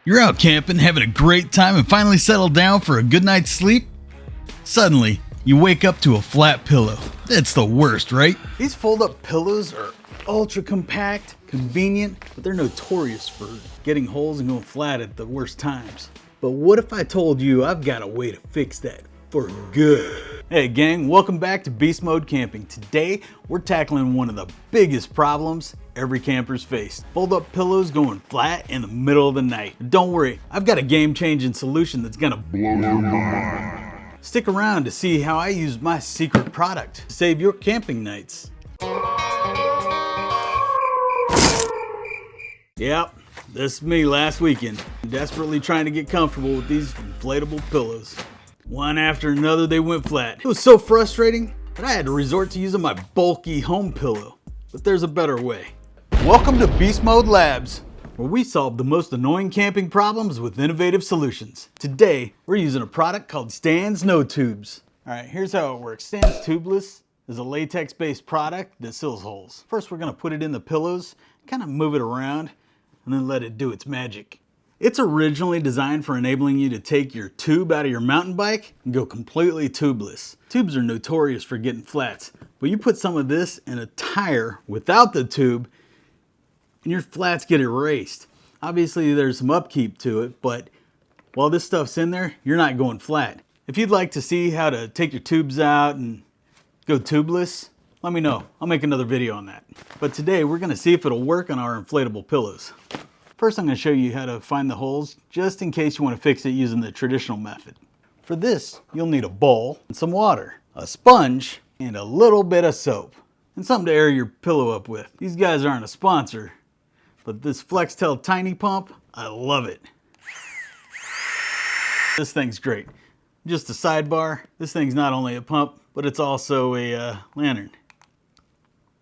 You're out camping, having a great time, and finally settled down for a good night's sleep? Suddenly, you wake up to a flat pillow. It's the worst, right? These fold-up pillows are ultra compact, convenient, but they're notorious for getting holes and going flat at the worst times. But what if I told you I've got a way to fix that for good? Hey gang, welcome back to Beast Mode Camping. Today, we're tackling one of the biggest problems every camper's faced. Fold-up pillows going flat in the middle of the night. Don't worry, I've got a game-changing solution that's gonna blow your mind. Stick around to see how I use my secret product to save your camping nights. Yep, this is me last weekend, desperately trying to get comfortable with these inflatable pillows. One after another, they went flat. It was so frustrating that I had to resort to using my bulky home pillow. But there's a better way. Welcome to Beastmode Labs, where we solve the most annoying camping problems with innovative solutions. Today, we're using a product called Stan's No Tubes. All right, here's how it works. Stan's Tubeless is a latex-based product that seals holes. First, we're gonna put it in the pillows, kind of move it around, and then let it do its magic. It's originally designed for enabling you to take your tube out of your mountain bike and go completely tubeless. Tubes are notorious for getting flats, but you put some of this in a tire without the tube and your flats get erased. Obviously there's some upkeep to it, but while this stuff's in there, you're not going flat. If you'd like to see how to take your tubes out and go tubeless, let me know. I'll make another video on that. But today we're gonna see if it'll work on our inflatable pillows. First, I'm going to show you how to find the holes, just in case you want to fix it using the traditional method. For this, you'll need a bowl and some water, a sponge, and a little bit of soap, and something to air your pillow up with. These guys aren't a sponsor, but this Flextel Tiny Pump, I love it. This thing's great. Just a sidebar, this thing's not only a pump, but it's also a lantern.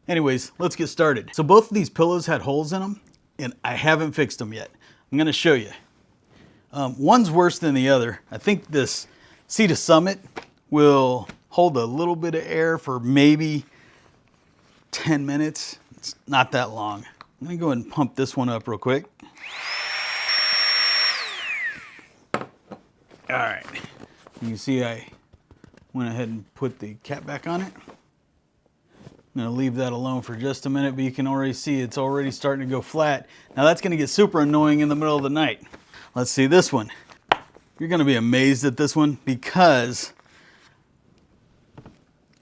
Anyways, let's get started. So both of these pillows had holes in them, and I haven't fixed them yet. I'm gonna show you. One's worse than the other. I think this Sea to Summit will hold a little bit of air for maybe 10 minutes. It's not that long. I'm gonna go ahead and pump this one up real quick. All right, you can see I went ahead and put the cap back on it. I'm gonna leave that alone for just a minute, but you can already see it's already starting to go flat. Now that's gonna get super annoying in the middle of the night. Let's see this one. You're gonna be amazed at this one because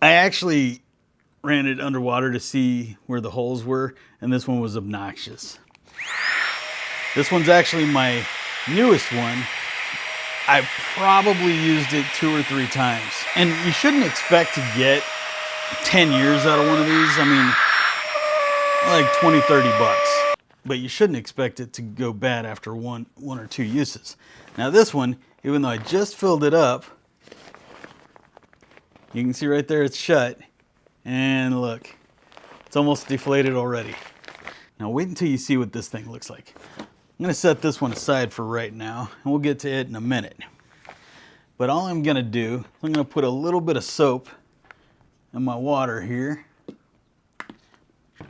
I actually ran it underwater to see where the holes were, and this one was obnoxious. This one's actually my newest one. I probably used it 2 or 3 times. And you shouldn't expect to get 10 years out of one of these. I mean, like 20, 30 bucks. But you shouldn't expect it to go bad after one or 2 uses. Now this one, even though I just filled it up, you can see right there it's shut. And look, it's almost deflated already. Now wait until you see what this thing looks like. I'm gonna set this one aside for right now, and we'll get to it in a minute. But all I'm gonna do, I'm gonna put a little bit of soap in my water here.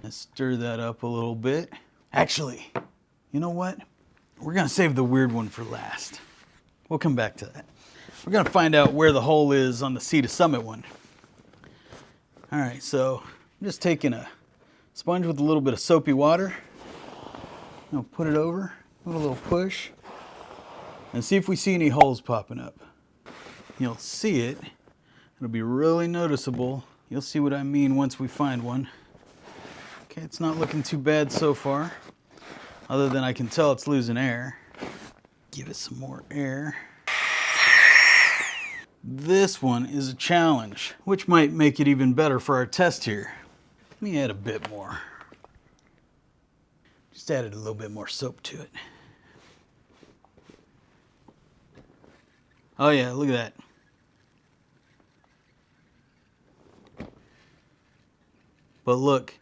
Let's stir that up a little bit. Actually, you know what? We're gonna save the weird one for last. We'll come back to that. We're gonna find out where the hole is on the Sea to Summit one. All right, so I'm just taking a sponge with a little bit of soapy water. I'll put it over, put a little push, and see if we see any holes popping up. You'll see it. It'll be really noticeable. You'll see what I mean once we find one. Okay, it's not looking too bad so far, other than I can tell it's losing air. Give it some more air. This one is a challenge, which might make it even better for our test here. Let me add a bit more. Just added a little bit more soap to it. Oh yeah, look at that. But look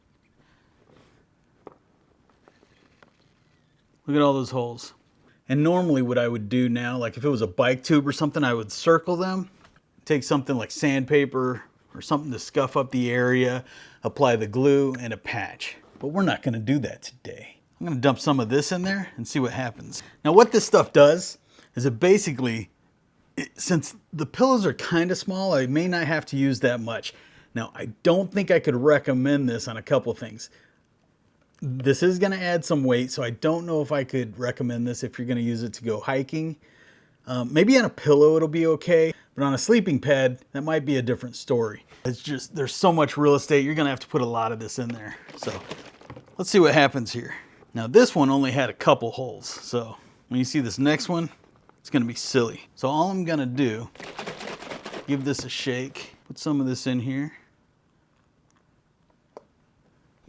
at all those holes. And normally what I would do now, like if it was a bike tube or something, I would circle them, take something like sandpaper or something to scuff up the area, apply the glue and a patch. But we're not gonna do that today. I'm gonna dump some of this in there and see what happens. Now what this stuff does is it basically, since the pillows are kind of small, I may not have to use that much. Now I don't think I could recommend this on a couple things. This is gonna add some weight, so I don't know if I could recommend this if you're gonna use it to go hiking. Maybe on a pillow it'll be okay, but on a sleeping pad, that might be a different story. It's just, there's so much real estate, you're gonna have to put a lot of this in there. So let's see what happens here. Now this one only had a couple holes, so when you see this next one, it's gonna be silly. So all I'm gonna do, give this a shake, put some of this in here,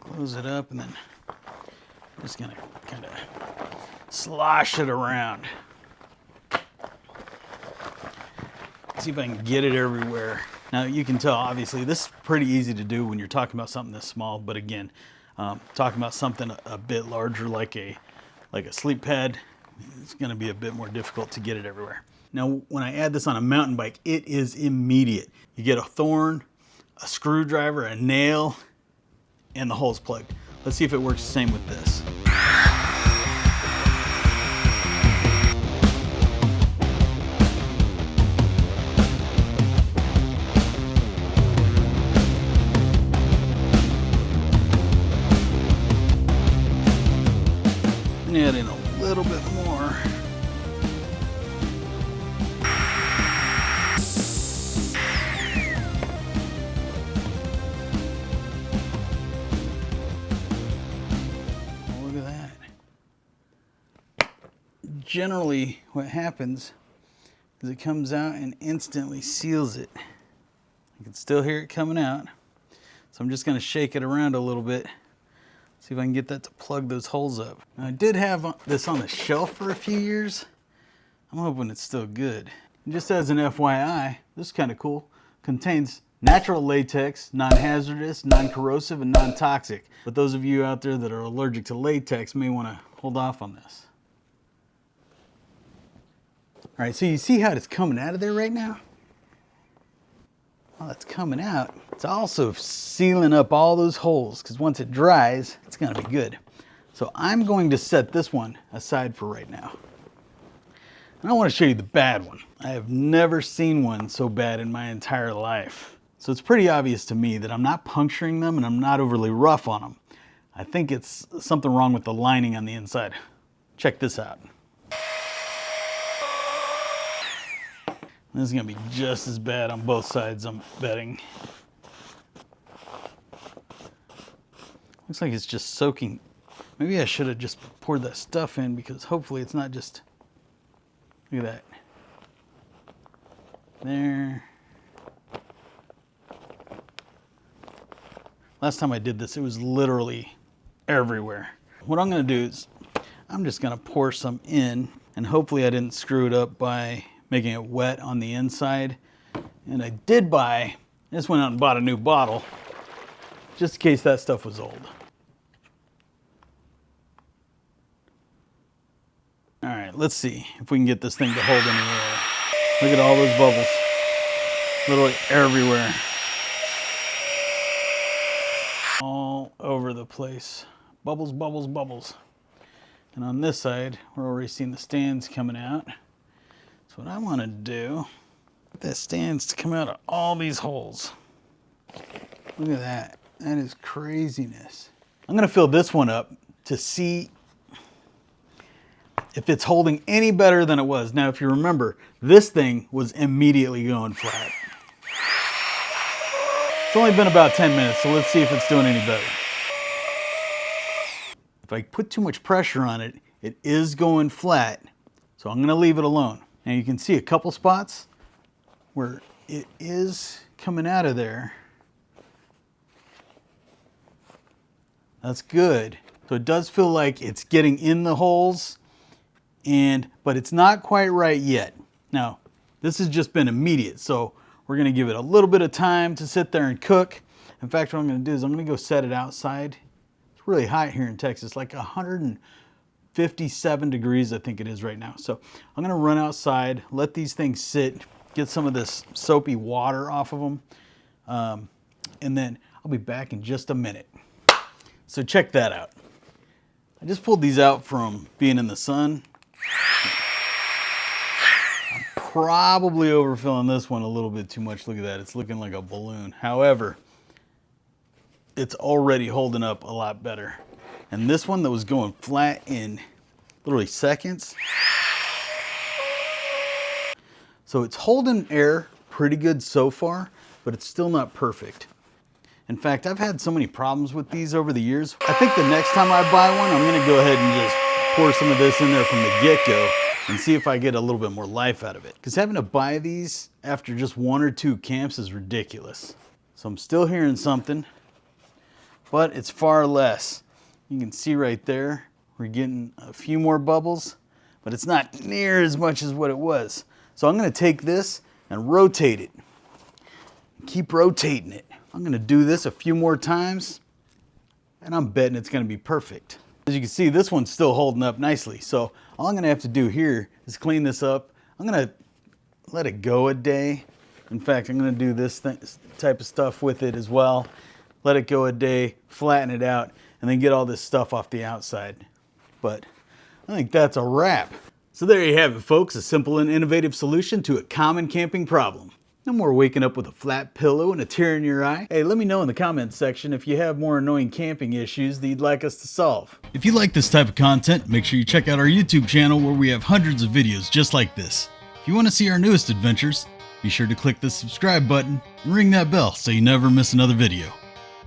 close it up, and then I'm just gonna kind of slosh it around. See if I can get it everywhere. Now you can tell, obviously, this is pretty easy to do when you're talking about something this small, but again, talking about something a bit larger like a sleep pad, it's gonna be a bit more difficult to get it everywhere. Now, when I add this on a mountain bike, it is immediate. You get a thorn, a screwdriver, a nail, and the hole's plugged. Let's see if it works the same with this. Add in a little bit more. Oh, look at that. Generally, what happens is it comes out and instantly seals it. You can still hear it coming out. So I'm just going to shake it around a little bit. See if I can get that to plug those holes up. Now, I did have this on the shelf for a few years. I'm hoping it's still good. And just as an FYI, this is kind of cool. Contains natural latex, non-hazardous, non-corrosive, and non-toxic. But those of you out there that are allergic to latex may want to hold off on this. All right, so you see how it's coming out of there right now? While it's coming out, it's also sealing up all those holes, because once it dries, it's gonna be good. So I'm going to set this one aside for right now. And I want to show you the bad one. I have never seen one so bad in my entire life. So it's pretty obvious to me that I'm not puncturing them and I'm not overly rough on them. I think it's something wrong with the lining on the inside. Check this out. This is gonna be just as bad on both sides, I'm betting. Looks like it's just soaking. Maybe I should have just poured that stuff in, because hopefully it's not just, look at that. There. Last time I did this, it was literally everywhere. What I'm gonna do is, I'm just gonna pour some in, and hopefully I didn't screw it up by making it wet on the inside. And I did buy, I just went out and bought a new bottle, just in case that stuff was old. All right, let's see if we can get this thing to hold any air. Look at all those bubbles, literally everywhere. All over the place. Bubbles, bubbles, bubbles. And on this side, we're already seeing the stands coming out. So what I want to do, get that stands to come out of all these holes. Look at that. That is craziness. I'm going to fill this one up to see if it's holding any better than it was. Now, if you remember, this thing was immediately going flat. It's only been about 10 minutes, so let's see if it's doing any better. If I put too much pressure on it, it is going flat, so I'm going to leave it alone. Now you can see a couple spots where it is coming out of there. That's good. So it does feel like it's getting in the holes, but it's not quite right yet. Now, this has just been immediate, so we're gonna give it a little bit of time to sit there and cook. In fact, what I'm gonna do is I'm gonna go set it outside. It's really hot here in Texas, like 157 degrees, I think it is right now. So I'm gonna run outside, let these things sit, get some of this soapy water off of them, and then I'll be back in just a minute. So check that out. I just pulled these out from being in the sun. I'm probably overfilling this one a little bit too much. Look at that, it's looking like a balloon. However, it's already holding up a lot better. And this one that was going flat in literally seconds. So it's holding air pretty good so far, but it's still not perfect. In fact, I've had so many problems with these over the years. I think the next time I buy one, I'm gonna go ahead and just pour some of this in there from the get-go and see if I get a little bit more life out of it. Because having to buy these after just 1 or 2 camps is ridiculous. So I'm still hearing something, but it's far less. You can see right there, we're getting a few more bubbles, but it's not near as much as what it was. So I'm gonna take this and rotate it. Keep rotating it. I'm gonna do this a few more times, and I'm betting it's gonna be perfect. As you can see, this one's still holding up nicely. So all I'm gonna have to do here is clean this up. I'm gonna let it go a day. In fact, I'm gonna do this type of stuff with it as well. Let it go a day, flatten it out, and then get all this stuff off the outside. But I think that's a wrap. So there you have it, folks, a simple and innovative solution to a common camping problem. No more waking up with a flat pillow and a tear in your eye. Hey, let me know in the comments section if you have more annoying camping issues that you'd like us to solve. If you like this type of content, make sure you check out our YouTube channel where we have hundreds of videos just like this. If you want to see our newest adventures, be sure to click the subscribe button and ring that bell so you never miss another video.